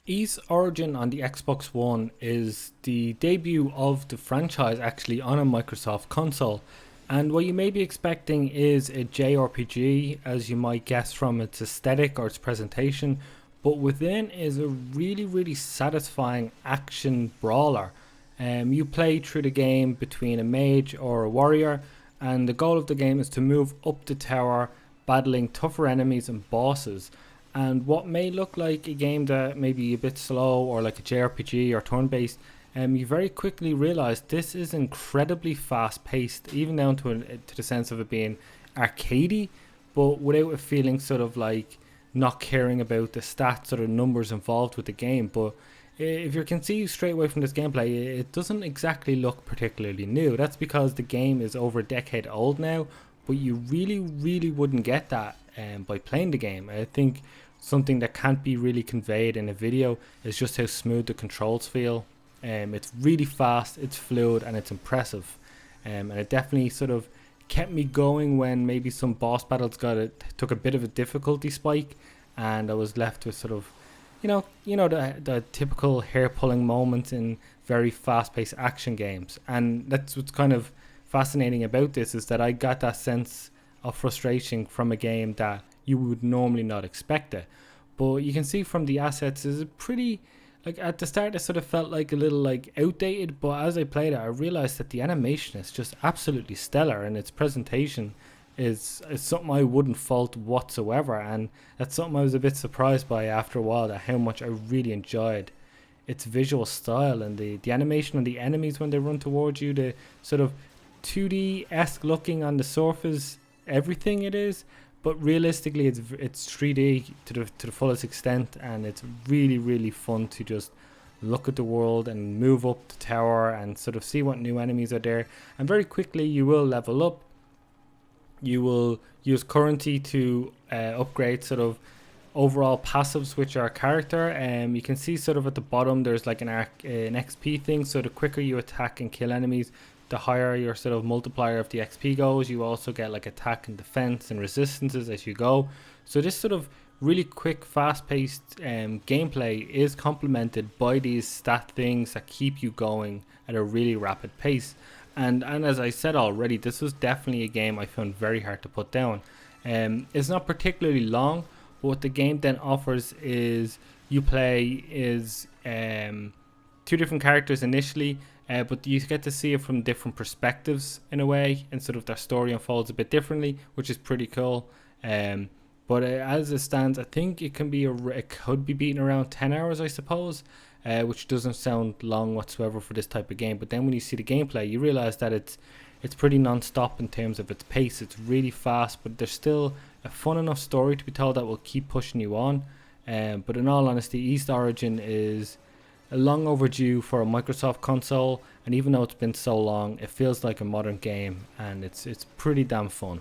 Ys Origin on the Xbox One is the debut of the franchise actually on a Microsoft console. And what you may be expecting is a JRPG, as you might guess from its aesthetic or its presentation, but within is a really satisfying action brawler. You play through the game between a mage or a warrior, and the goal of the game is to move up the tower, battling tougher enemies and bosses. And what may look like a game that may be a bit slow or like a JRPG or turn based, you very quickly realize this is incredibly fast paced, even down to the sense of it being arcadey, but without a feeling sort of like not caring about the stats or the numbers involved with the game. But if you can see straight away from this gameplay, it doesn't exactly look particularly new. That's because the game is over a decade old now, but you really wouldn't get that by playing the game. I think something that can't be really conveyed in a video is just how smooth the controls feel. It's really fast, it's fluid, and it's impressive. And it definitely sort of kept me going when maybe some boss battles took a bit of a difficulty spike, and I was left with sort of, the typical hair pulling moments in very fast paced action games. And that's what's kind of fascinating about this, is that I got that sense of frustration from a game that you would normally not expect it. But you can see from the assets is a pretty, like at the start it sort of felt like a little like outdated, but as I played it I realized that the animation is just absolutely stellar, and its presentation is something I wouldn't fault whatsoever. And that's something I was a bit surprised by after a while, that how much I really enjoyed its visual style and the animation on the enemies when they run towards you, the sort of 2D-esque looking on the surface, everything it is, but realistically it's 3D to the fullest extent, and it's really fun to just look at the world and move up the tower and sort of see what new enemies are there. And very quickly you will level up. You will use currency to upgrade sort of overall passives which are character. You can see sort of at the bottom there's like an XP thing, so the quicker you attack and kill enemies, the higher your sort of multiplier of the XP goes. You also get like attack and defense and resistances as you go. So this sort of really quick, fast-paced gameplay is complemented by these stat things that keep you going at a really rapid pace. And as I said already, this was definitely a game I found very hard to put down. It's not particularly long, but what the game then offers is you play is two different characters initially, but you get to see it from different perspectives in a way, and sort of their story unfolds a bit differently, which is pretty cool. But as it stands, I think it could be beaten around 10 hours, I suppose, which doesn't sound long whatsoever for this type of game. But then when you see the gameplay, you realize that it's pretty non-stop in terms of its pace. It's really fast, but there's still a fun enough story to be told that will keep pushing you on. But in all honesty, Ys Origin is long overdue for a Microsoft console, and even though it's been so long, it feels like a modern game, and it's pretty damn fun.